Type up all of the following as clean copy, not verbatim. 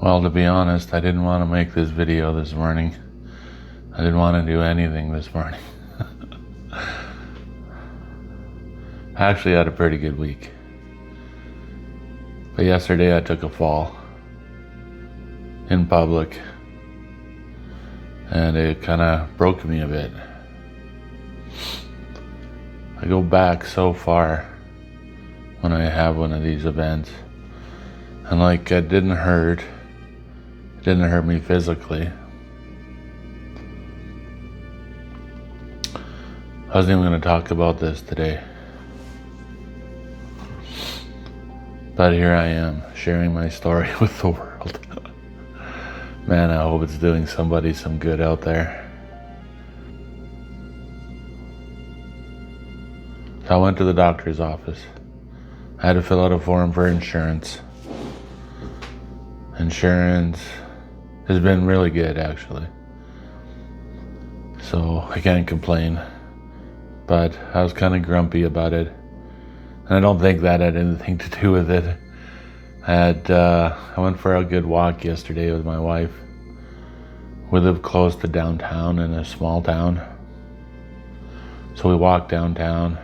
Well, to be honest, I didn't want to make this video this morning. I didn't want to do anything this morning. I actually had a pretty good week. But yesterday I took a fall in public, and it kind of broke me a bit. I go back so far when I have one of these events, and it didn't hurt me physically. I wasn't even going to talk about this today, but here I am sharing my story with the world. Man, I hope it's doing somebody some good out there. So I went to the doctor's office. I had to fill out a form for insurance. Insurance has been really good, actually. So I can't complain. But I was kind of grumpy about it. And I don't think that had anything to do with it. I went for a good walk yesterday with my wife. We live close to downtown in a small town. So we walked downtown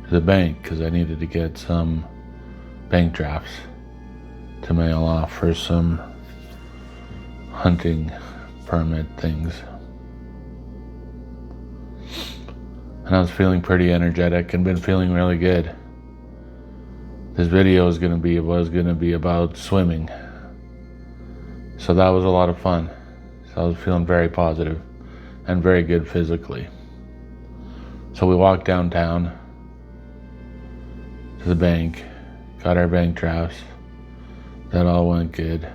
to the bank because I needed to get some bank drafts to mail off for some hunting permit things. And I was feeling pretty energetic and been feeling really good. This video was gonna be about swimming. So that was a lot of fun. So I was feeling very positive and very good physically. So we walked downtown to the bank, got our bank drafts. That all went good.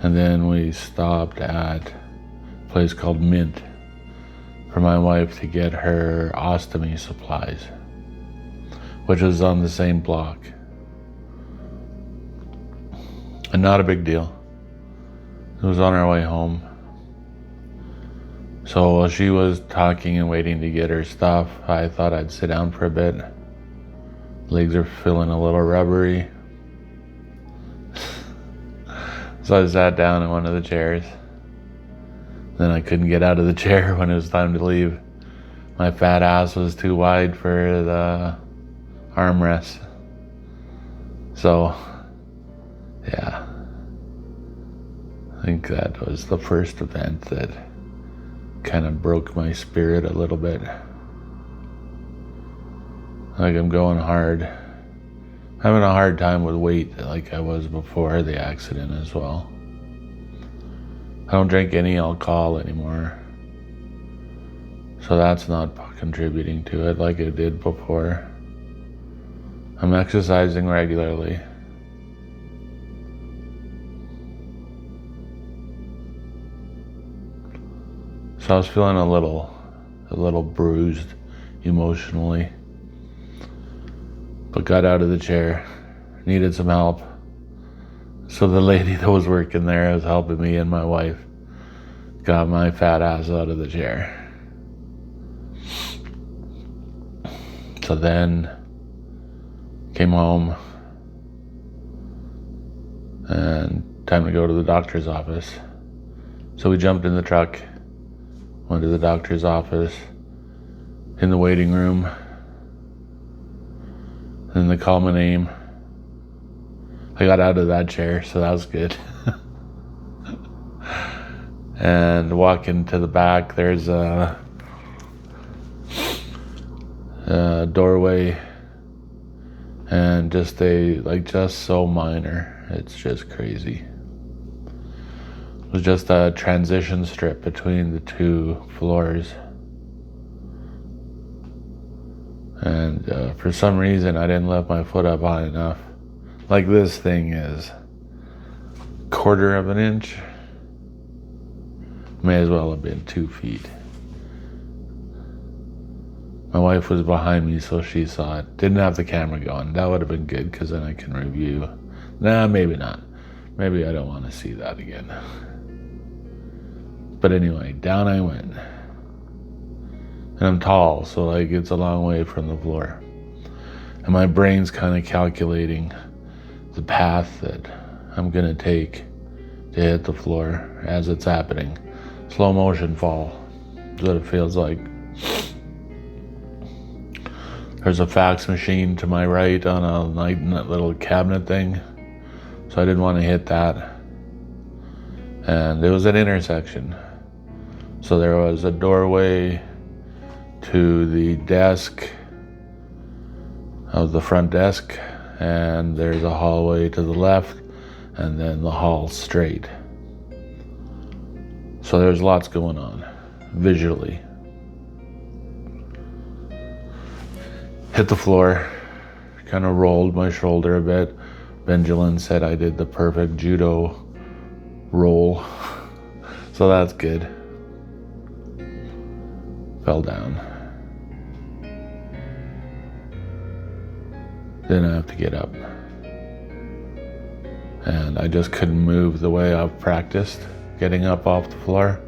And then we stopped at a place called Mint for my wife to get her ostomy supplies, which was on the same block. And not a big deal. It was on our way home. So while she was talking and waiting to get her stuff, I thought I'd sit down for a bit. Legs are feeling a little rubbery. So I sat down in one of the chairs. Then I couldn't get out of the chair when it was time to leave. My fat ass was too wide for the armrest. So, yeah. I think that was the first event that kind of broke my spirit a little bit. I'm going hard. Having a hard time with weight like I was before the accident as well. I don't drink any alcohol anymore. So that's not contributing to it like it did before. I'm exercising regularly. So I was feeling a little bruised emotionally. But got out of the chair, needed some help. So the lady that was working there was helping me and my wife. Got my fat ass out of the chair. So then came home and time to go to the doctor's office. So we jumped in the truck, went to the doctor's office, in the waiting room. Then they called my name. I got out of that chair, so that was good. And walking to the back, there's a doorway, and just so minor. It's just crazy. It was just a transition strip between the two floors. And for some reason, I didn't lift my foot up high enough. Like this thing is 1/4 of an inch. May as well have been 2 feet. My wife was behind me, so she saw it. Didn't have the camera going. That would have been good, because then I can review. Nah, maybe not. Maybe I don't want to see that again. But anyway, down I went. And I'm tall, so it's a long way from the floor. And my brain's kind of calculating the path that I'm gonna take to hit the floor as it's happening. Slow motion fall. That's what it feels like. There's a fax machine to my right on a little cabinet thing, so I didn't want to hit that. And it was an intersection. So there was a doorway to the desk of the front desk, and there's a hallway to the left, and then the hall straight. So there's lots going on visually. Hit the floor, kind of rolled my shoulder a bit. Benjamin said I did the perfect judo roll, so that's good. Fell down. Didn't have to get up. And I just couldn't move the way I've practiced getting up off the floor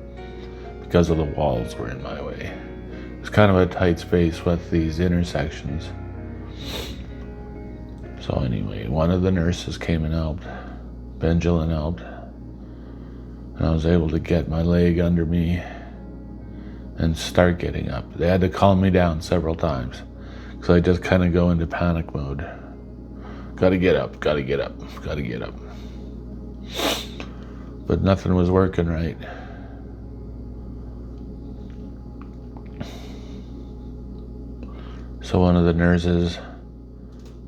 because of the walls were in my way. It's kind of a tight space with these intersections. So anyway, one of the nurses came and helped. Benjamin helped. And I was able to get my leg under me and start getting up. They had to calm me down several times because I just kind of go into panic mode. Gotta get up, gotta get up, gotta get up. But nothing was working right. So one of the nurses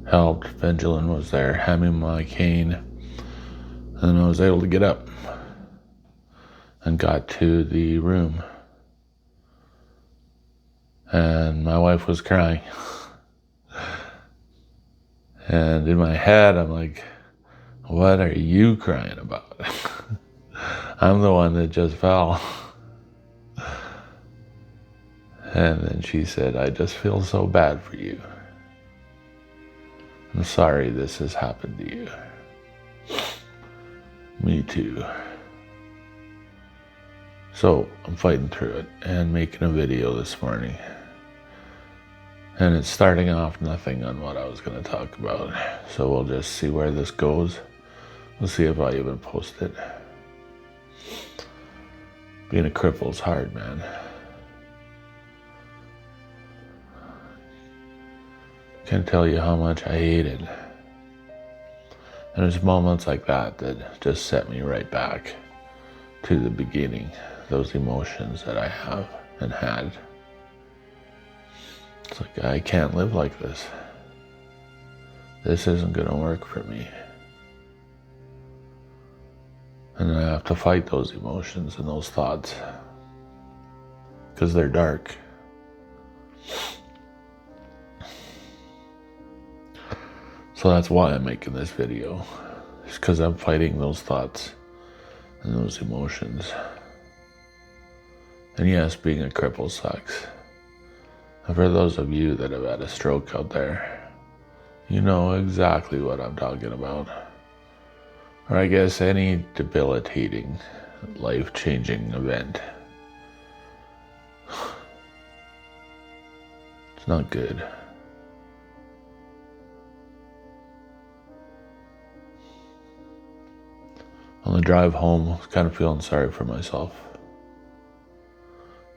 helped. Benjamin was there, handing me my cane, and I was able to get up and got to the room. And my wife was crying. And in my head, I'm like, what are you crying about? I'm the one that just fell. And then she said, I just feel so bad for you. I'm sorry this has happened to you. Me too. So I'm fighting through it and making a video this morning. And it's starting off nothing on what I was going to talk about. So we'll just see where this goes. We'll see if I even post it. Being a cripple is hard, man. Can't tell you how much I hate it. And there's moments like that that just set me right back to the beginning, those emotions that I have and had. It's like, I can't live like this. This isn't gonna work for me. And I have to fight those emotions and those thoughts because they're dark. So that's why I'm making this video. It's because I'm fighting those thoughts and those emotions. And yes, being a cripple sucks. And for those of you that have had a stroke out there, you know exactly what I'm talking about. Or I guess any debilitating, life-changing event. It's not good. On the drive home, I was kind of feeling sorry for myself.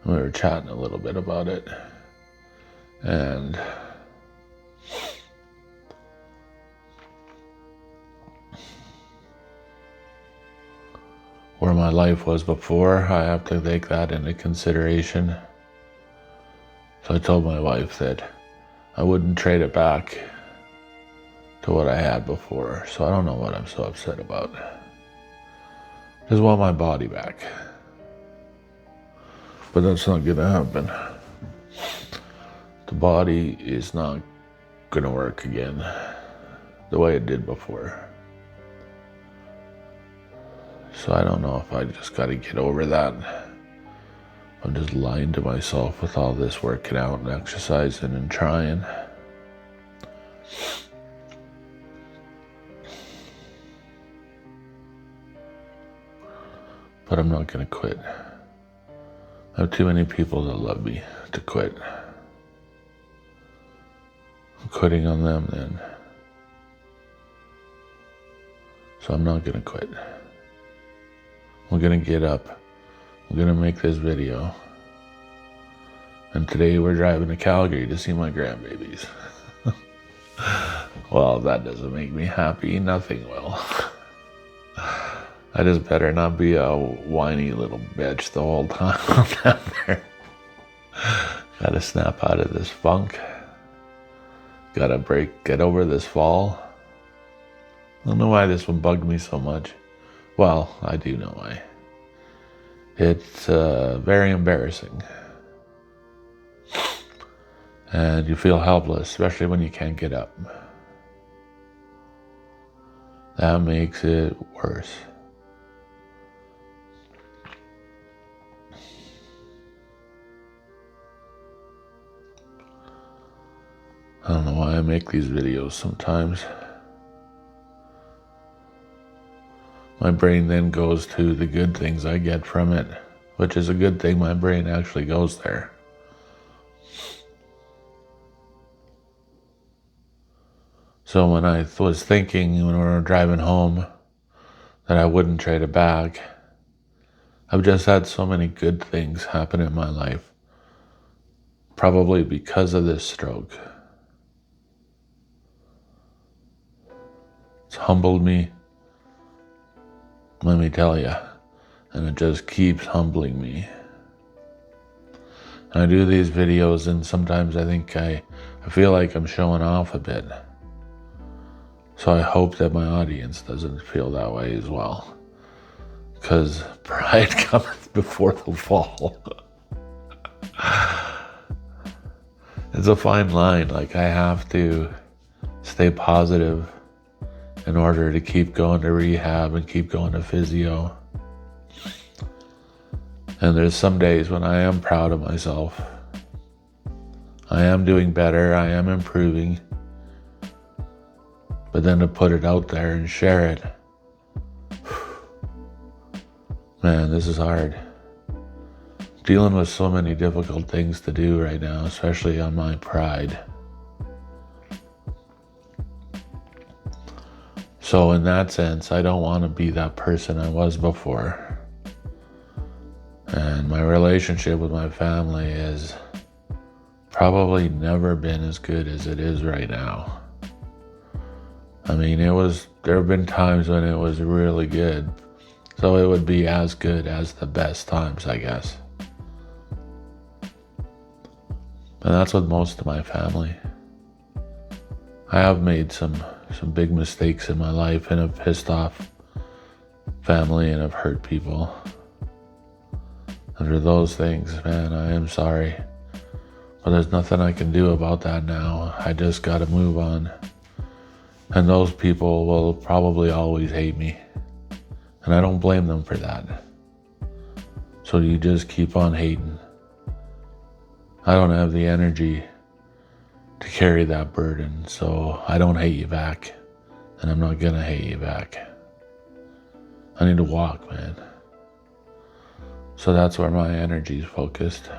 We were chatting a little bit about it. And where my life was before, I have to take that into consideration. So I told my wife that I wouldn't trade it back to what I had before. So I don't know what I'm so upset about. Just want my body back. But that's not gonna happen. The body is not gonna work again the way it did before. So I don't know if I just gotta get over that. I'm just lying to myself with all this working out and exercising and trying. But I'm not gonna quit. I have too many people that love me to quit. I'm quitting on them then. So I'm not gonna quit. I'm gonna get up. I'm gonna make this video. And today we're driving to Calgary to see my grandbabies. Well, that doesn't make me happy. Nothing will. I just better not be a whiny little bitch the whole time I'm down there. Gotta snap out of this funk. Gotta get over this fall. I don't know why this one bugged me so much. Well, I do know why. It's very embarrassing. And you feel helpless, especially when you can't get up. That makes it worse. I don't know why I make these videos sometimes. My brain then goes to the good things I get from it, which is a good thing. My brain actually goes there. So when I was thinking when we were driving home that I wouldn't trade it back, I've just had so many good things happen in my life, probably because of this stroke. It's humbled me, let me tell you, and it just keeps humbling me. And I do these videos and sometimes I think I feel like I'm showing off a bit. So I hope that my audience doesn't feel that way as well. Because pride cometh before the fall. It's a fine line. Like, I have to stay positive in order to keep going to rehab and keep going to physio. And there's some days when I am proud of myself. I am doing better. I am improving. But then to put it out there and share it, man, this is hard. Dealing with so many difficult things to do right now, especially on my pride. So in that sense, I don't want to be that person I was before. And my relationship with my family has probably never been as good as it is right now. I mean, there have been times when it was really good. So it would be as good as the best times, I guess. And that's with most of my family. I have made some big mistakes in my life and have pissed off family and have hurt people. And for those things, man, I am sorry. But there's nothing I can do about that now. I just gotta move on. And those people will probably always hate me. And I don't blame them for that. So you just keep on hating. I don't have the energy to carry that burden, so I don't hate you back. And I'm not gonna hate you back. I need to walk, man. So that's where my energy is focused.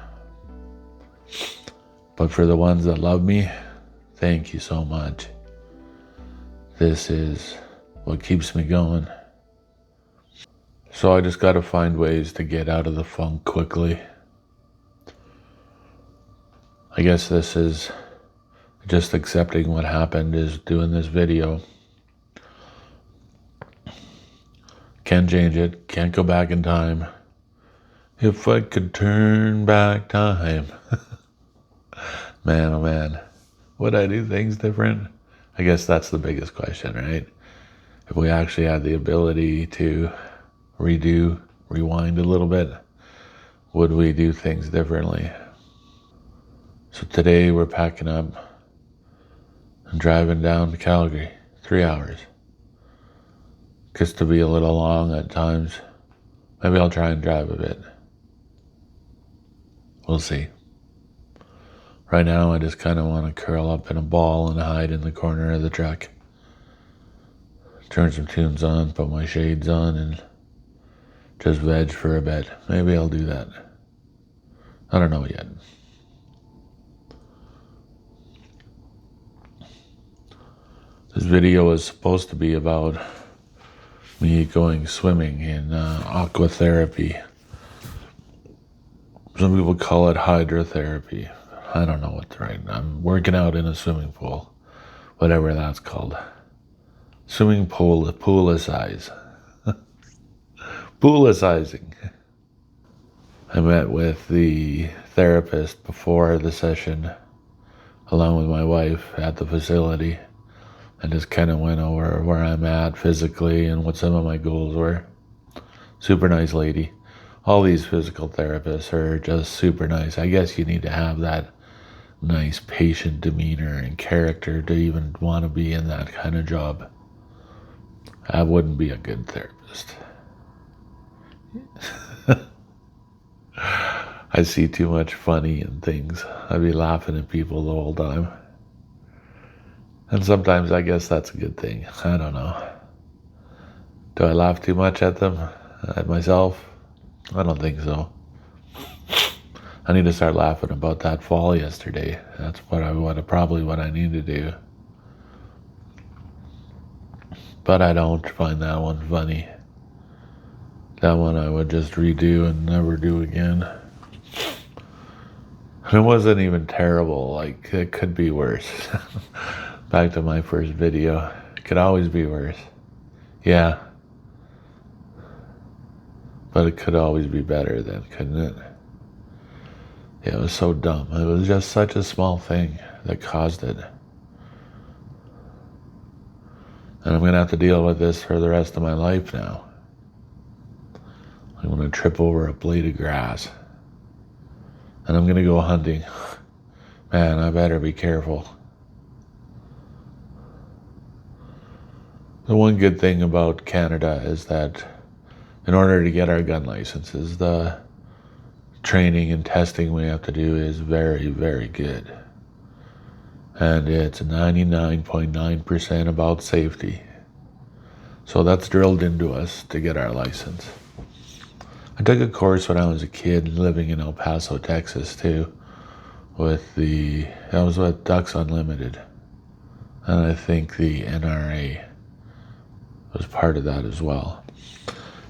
But for the ones that love me, thank you so much. This is what keeps me going. So I just gotta find ways to get out of the funk quickly. I guess this is just accepting what happened, is doing this video. Can't change it, can't go back in time. If I could turn back time. Man, oh man, would I do things different? I guess that's the biggest question, right? If we actually had the ability to rewind a little bit, would we do things differently? So today we're packing up and driving down to Calgary, 3 hours. Gets to be a little long at times. Maybe I'll try and drive a bit. We'll see. Right now I just kind of want to curl up in a ball and hide in the corner of the truck. Turn some tunes on, put my shades on, and just veg for a bit. Maybe I'll do that. I don't know yet. This video is supposed to be about me going swimming in Aqua therapy. Some people call it hydrotherapy. I don't know what's right. I'm working out in a swimming pool, whatever that's called. Swimming poolicize. Poolicizing. I met with the therapist before the session, along with my wife at the facility, and just kind of went over where I'm at physically and what some of my goals were. Super nice lady. All these physical therapists are just super nice. I guess you need to have that nice patient demeanor and character to even want to be in that kind of job. I wouldn't be a good therapist. I see too much funny in things. I'd be laughing at people the whole time. And sometimes I guess that's a good thing. I don't know. Do I laugh too much at them? At myself? I don't think so. I need to start laughing about that fall yesterday. That's probably what I need to do. But I don't find that one funny. That one I would just redo and never do again. It wasn't even terrible. Like, it could be worse. Back to my first video. It could always be worse. Yeah. But it could always be better then, couldn't it? Yeah, it was so dumb. It was just such a small thing that caused it. And I'm going to have to deal with this for the rest of my life now. I'm going to trip over a blade of grass. And I'm going to go hunting. Man, I better be careful. The one good thing about Canada is that in order to get our gun licenses, the training and testing we have to do is very, very good. And it's 99.9% about safety. So that's drilled into us to get our license. I took a course when I was a kid living in El Paso, Texas too, that was with Ducks Unlimited. And I think the NRA was part of that as well.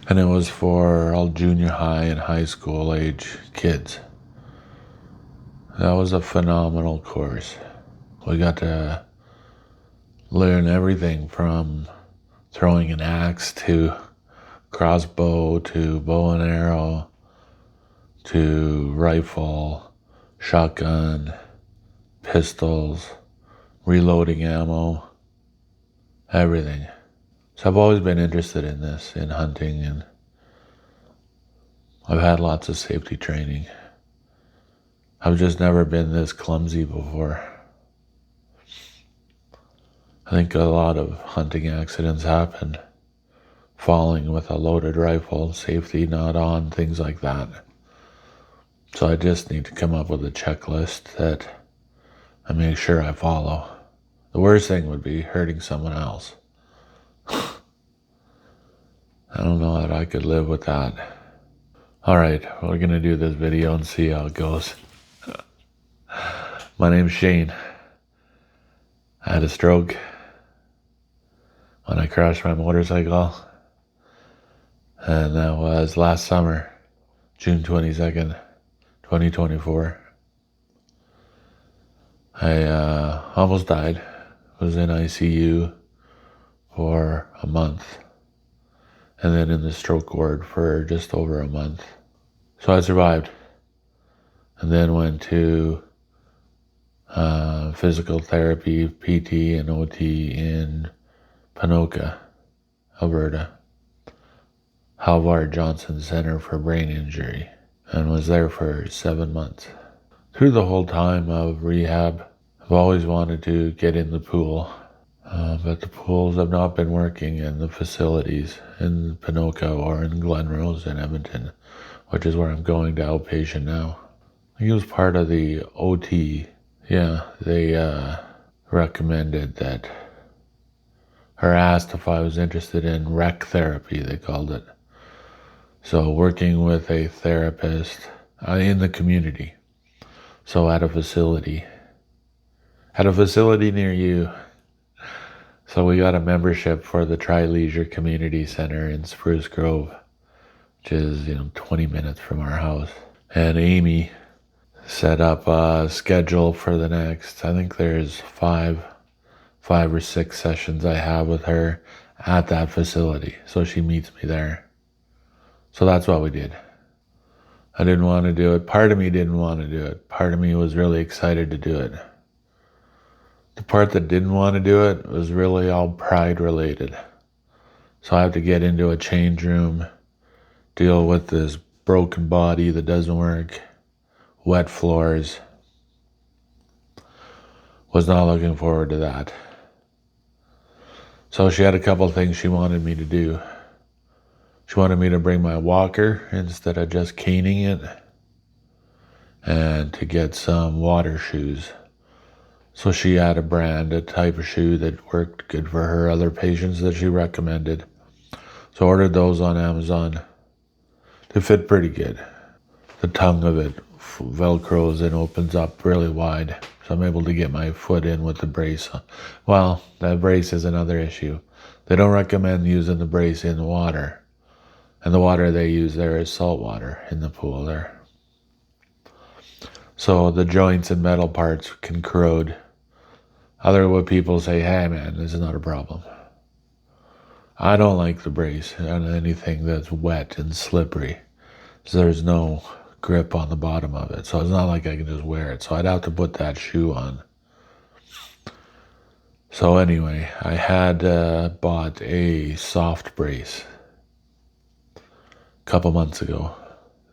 And it was for all junior high and high school age kids. That was a phenomenal course. We got to learn everything from throwing an axe to crossbow to bow and arrow to rifle, shotgun, pistols, reloading ammo, everything. So I've always been interested in this, in hunting, and I've had lots of safety training. I've just never been this clumsy before. I think a lot of hunting accidents happen. Falling with a loaded rifle, safety not on, things like that. So I just need to come up with a checklist that I make sure I follow. The worst thing would be hurting someone else. I don't know that I could live with that. Alright, we're going to do this video and see how it goes. My name's Shane. I had a stroke when I crashed my motorcycle. And that was last summer, June 22nd, 2024. I almost died. Was in ICU for a month. And then in the stroke ward for just over a month. So I survived. And then went to physical therapy, PT and OT in Ponoka, Alberta. Halvard Johnson Center for Brain Injury. And was there for 7 months. Through the whole time of rehab, I've always wanted to get in the pool. But the pools have not been working in the facilities in Ponoka or in Glenrose in Edmonton, which is where I'm going to outpatient now. I think it was part of the OT. Yeah, they recommended that, or asked if I was interested in rec therapy, they called it. So working with a therapist in the community. So at a facility near you. So we got a membership for the Tri-Leisure Community Center in Spruce Grove, which is, 20 minutes from our house. And Amy set up a schedule for the next, I think there's five or six sessions I have with her at that facility. So she meets me there. So that's what we did. I didn't want to do it. Part of me didn't want to do it. Part of me was really excited to do it. The part that didn't want to do it was really all pride related. So I have to get into a change room, deal with this broken body that doesn't work, wet floors. Was not looking forward to that. So she had a couple of things she wanted me to do. She wanted me to bring my walker instead of just caning it, and to get some water shoes. So she had a type of shoe that worked good for her other patients that she recommended. So I ordered those on Amazon. They fit pretty good. The tongue of it velcros and opens up really wide. So I'm able to get my foot in with the brace. Well, that brace is another issue. They don't recommend using the brace in the water. And the water they use there is salt water in the pool there. So the joints and metal parts can corrode. Other people say, hey man, this is not a problem. I don't like the brace on anything that's wet and slippery. So there's no grip on the bottom of it. So it's not like I can just wear it. So I'd have to put that shoe on. So anyway, I had bought a soft brace a couple months ago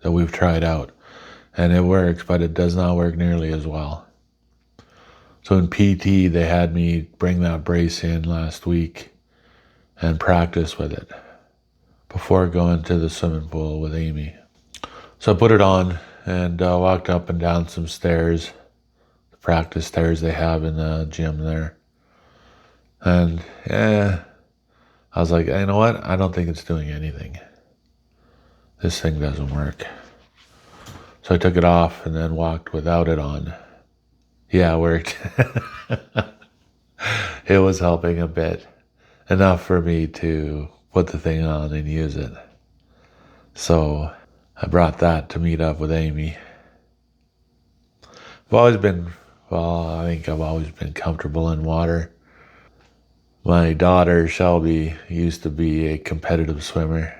that we've tried out. And it works, but it does not work nearly as well. So in PT, they had me bring that brace in last week and practice with it before going to the swimming pool with Amy. So I put it on and walked up and down some stairs, the practice stairs they have in the gym there. And I was like, you know what? I don't think it's doing anything. This thing doesn't work. So I took it off and then walked without it on. Yeah, it worked. It was helping a bit. Enough for me to put the thing on and use it. So I brought that to meet up with Amy. I think I've always been comfortable in water. My daughter, Shelby, used to be a competitive swimmer.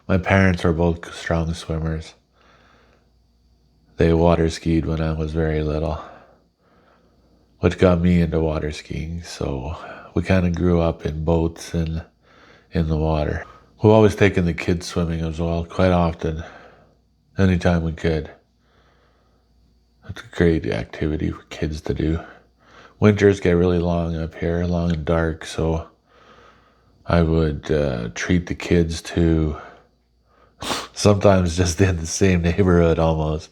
My parents are both strong swimmers. They water skied when I was very little, which got me into water skiing. So we kind of grew up in boats and in the water. We've always taken the kids swimming as well, quite often, anytime we could. It's a great activity for kids to do. Winters get really long up here, long and dark, so I would treat the kids to sometimes just in the same neighborhood almost.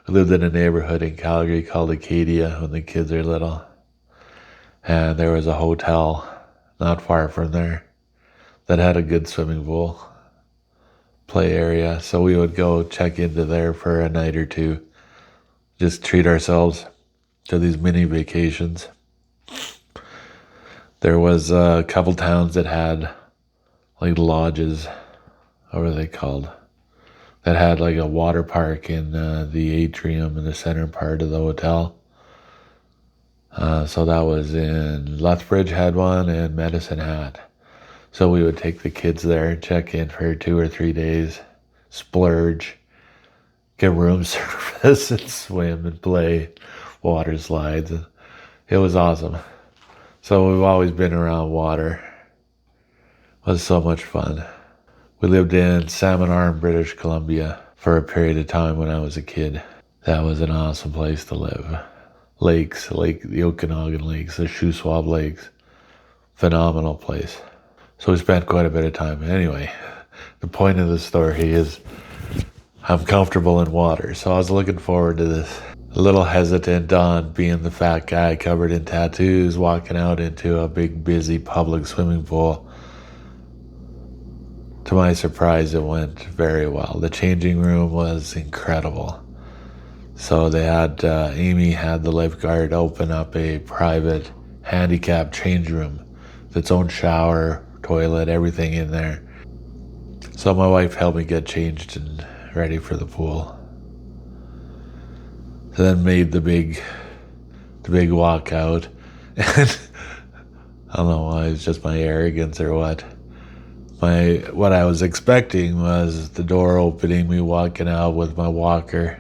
We lived in a neighborhood in Calgary called Acadia when the kids are little. And there was a hotel not far from there that had a good swimming pool play area. So we would go check into there for a night or two. Just treat ourselves to these mini vacations. There was a couple towns that had like lodges, what were they called? That had like a water park in the atrium in the center part of the hotel. So that was in Lethbridge had one and Medicine Hat. So we would take the kids there, check in for 2 or 3 days, splurge, get room service and swim and play water slides. It was awesome. So we've always been around water. It was so much fun. We lived in Salmon Arm, British Columbia for a period of time when I was a kid. That was an awesome place to live. Lakes, the Okanagan Lakes, the Shuswap Lakes. Phenomenal place. So we spent quite a bit of time. Anyway, the point of the story is I'm comfortable in water. So I was looking forward to this. A little hesitant on being the fat guy covered in tattoos, walking out into a big, busy public swimming pool. To my surprise, it went very well. The changing room was incredible. So they had, Amy had the lifeguard open up a private handicap change room its own shower, toilet, everything in there. So my wife helped me get changed and ready for the pool. So then made the big walk out. And I don't know why, it's just my arrogance or what. What I was expecting was the door opening, me walking out with my walker,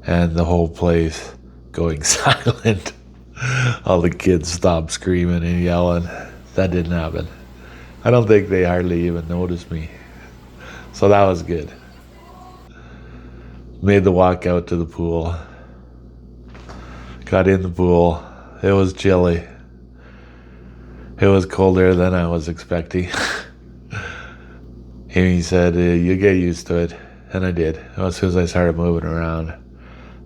and the whole place going silent. All the kids stopped screaming and yelling. That didn't happen. I don't think they hardly even noticed me. So that was good. Made the walk out to the pool. Got in the pool. It was chilly. It was colder than I was expecting. Amy said, you get used to it. And I did. As soon as I started moving around,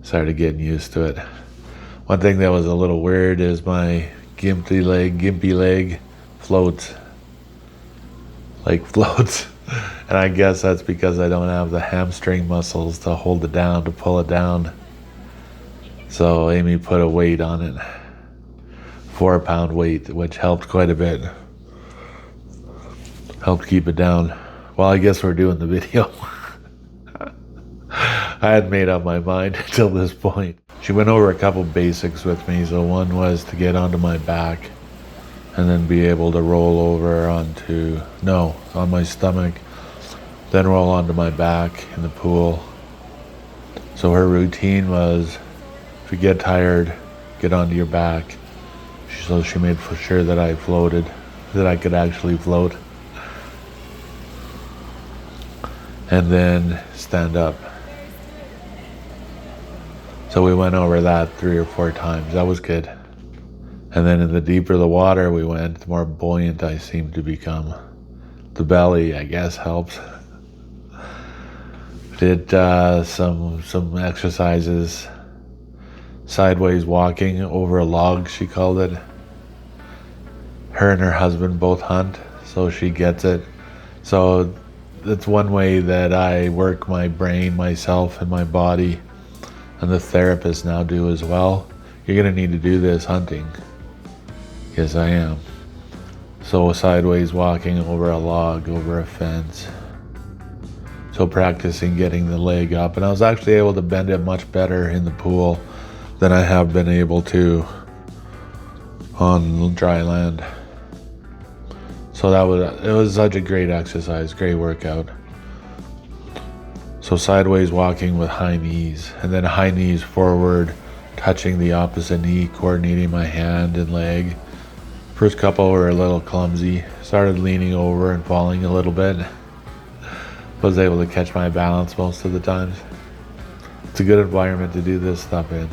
started getting used to it. One thing that was a little weird is my gimpy leg floats. Like floats. And I guess that's because I don't have the hamstring muscles to hold it down, to pull it down. So Amy put a weight on it. 4-pound weight, which helped quite a bit. Helped keep it down. Well, I guess we're doing the video. I hadn't made up my mind until this point. She went over a couple basics with me. So one was to get onto my back and then be able to roll over on my stomach, then roll onto my back in the pool. So her routine was, if you get tired, get onto your back. So she made for sure that I floated, that I could actually float. And then stand up. So we went over that 3 or 4 times. That was good. And then in the deeper the water we went, the more buoyant I seemed to become. The belly, I guess, helps. Did some exercises. Sideways walking over a log, she called it. Her and her husband both hunt, so she gets it. So that's one way that I work my brain, myself, and my body, and the therapists now do as well. You're going to need to do this hunting. Yes, I am. So sideways walking over a log, over a fence. So practicing getting the leg up. And I was actually able to bend it much better in the pool than I have been able to on dry land. So it was such a great exercise, great workout. So sideways walking with high knees, and then high knees forward, touching the opposite knee, coordinating my hand and leg. First couple were a little clumsy. Started leaning over and falling a little bit. Was able to catch my balance most of the times. It's a good environment to do this stuff in.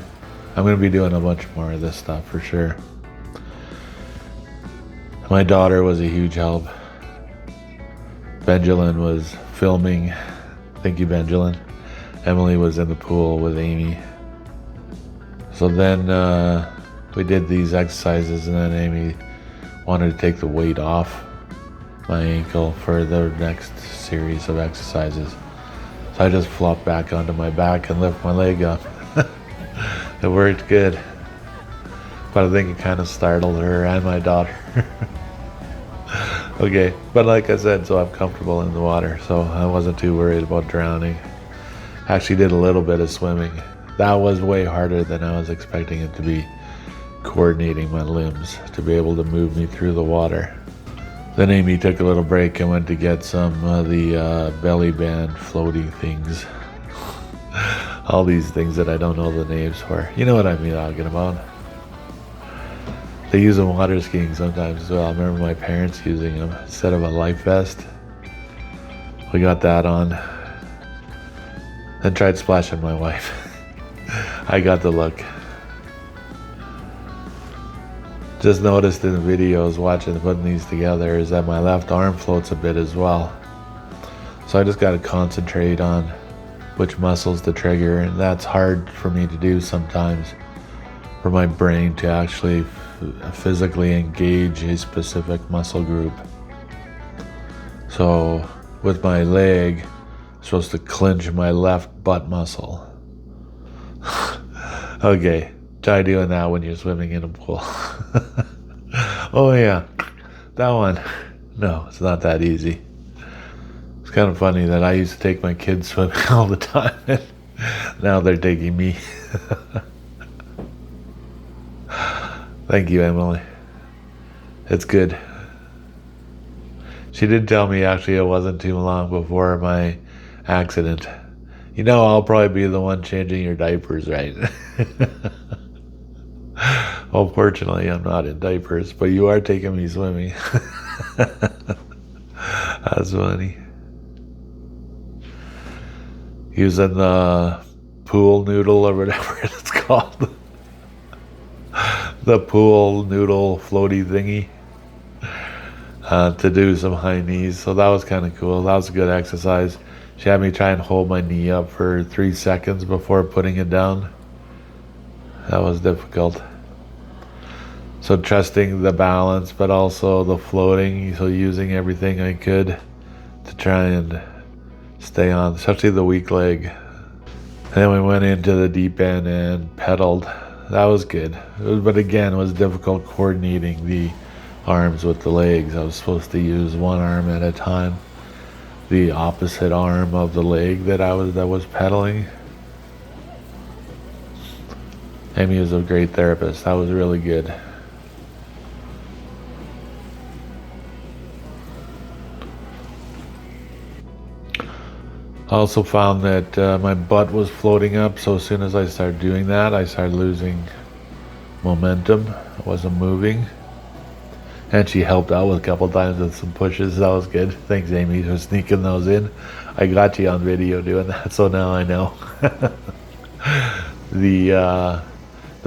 I'm going to be doing a bunch more of this stuff for sure. My daughter was a huge help. Benjamin was filming. Thank you, Benjamin. Emily was in the pool with Amy. So then we did these exercises, and then Amy wanted to take the weight off my ankle for the next series of exercises. So I just flopped back onto my back and lift my leg up. It worked good. But I think it kind of startled her and my daughter. Okay, but like I said, so I'm comfortable in the water, so I wasn't too worried about drowning. Actually did a little bit of swimming. That was way harder than I was expecting it to be, coordinating my limbs to be able to move me through the water. Then Amy took a little break and went to get some of the belly band floating things. All these things that I don't know the names for. You know what I'm talking about. They use them water skiing sometimes as well. I remember my parents using them instead of a life vest. We got that on. Then tried splashing my wife. I got the look. Just noticed in the videos putting these together is that my left arm floats a bit as well. So I just got to concentrate on which muscles to trigger, and that's hard for me to do sometimes, for my brain to actually physically engage a specific muscle group. So with my leg, I'm supposed to clench my left butt muscle. Okay, try doing that when you're swimming in a pool. Oh yeah, That one, no, it's not that easy. It's kind of funny that I used to take my kids swimming all the time, and now they're taking me. Thank you, Emily. It's good. She did tell me actually it wasn't too long before my accident. I'll probably be the one changing your diapers, right? Well, fortunately, I'm not in diapers, but you are taking me swimming. That's funny. Using the pool noodle or whatever it's called. The pool noodle floaty thingy. To do some high knees. So that was kind of cool. That was a good exercise. She had me try and hold my knee up for 3 seconds before putting it down. That was difficult. So trusting the balance, but also the floating. So using everything I could to try and stay on, especially the weak leg. And then we went into the deep end and pedaled. That was good. But again, it was difficult coordinating the arms with the legs. I was supposed to use one arm at a time. The opposite arm of the leg that was pedaling. Amy was a great therapist. That was really good. I also found that my butt was floating up, so as soon as I started doing that, I started losing momentum. I wasn't moving. And she helped out with a couple times with some pushes. That was good. Thanks, Amy, for sneaking those in. I got you on video doing that, so now I know. The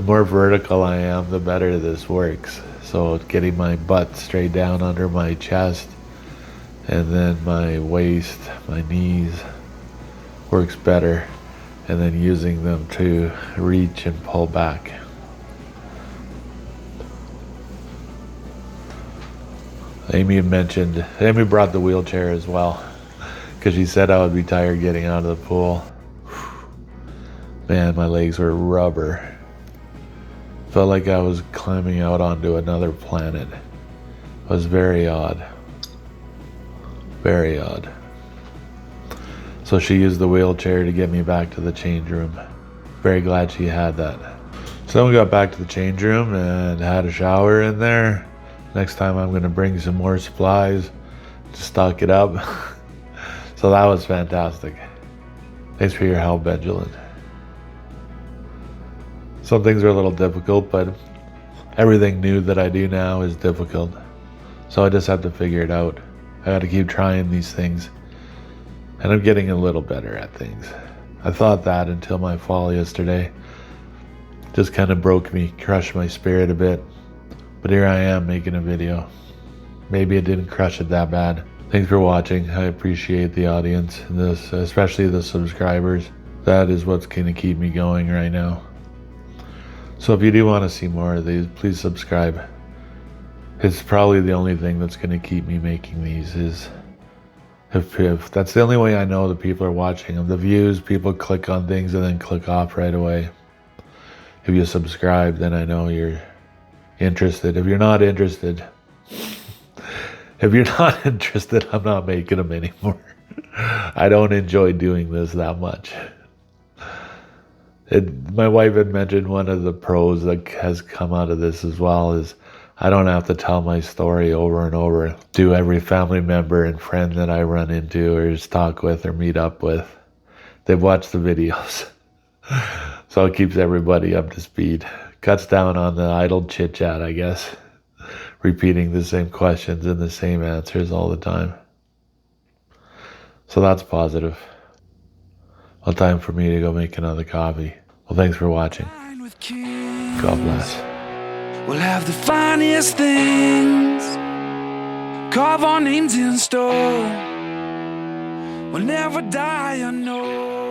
more vertical I am, the better this works. So getting my butt straight down under my chest, and then my waist, my knees, works better. And then using them to reach and pull back. Amy brought the wheelchair as well, because she said I would be tired getting out of the pool. Man, my legs were rubber. Felt like I was climbing out onto another planet. It was very odd. Very odd. So she used the wheelchair to get me back to the change room. Very glad she had that. So then we got back to the change room and had a shower in there. Next time I'm going to bring some more supplies to stock it up. So that was fantastic. Thanks for your help, Benjamin. Some things are a little difficult, but everything new that I do now is difficult. So I just have to figure it out. I got to keep trying these things. And I'm getting a little better at things. I thought that until my fall yesterday. Just kind of broke me, crushed my spirit a bit. But here I am making a video. Maybe it didn't crush it that bad. Thanks for watching. I appreciate the audience, especially the subscribers. That is what's going to keep me going right now. So if you do want to see more of these, please subscribe. It's probably the only thing that's going to keep me making these. Is if that's the only way I know that people are watching them. The views, people click on things and then click off right away. If you subscribe, then I know you're interested. If you're not interested, I'm not making them anymore. I don't enjoy doing this that much. My wife had mentioned one of the pros that has come out of this as well is I don't have to tell my story over and over to every family member and friend that I run into or just talk with or meet up with. They've watched the videos. So it keeps everybody up to speed. Cuts down on the idle chit chat, I guess. Repeating the same questions and the same answers all the time. So that's positive. Well, time for me to go make another coffee. Well, thanks for watching. God bless. We'll have the finest things, carve our names in stone. We'll never die, I know.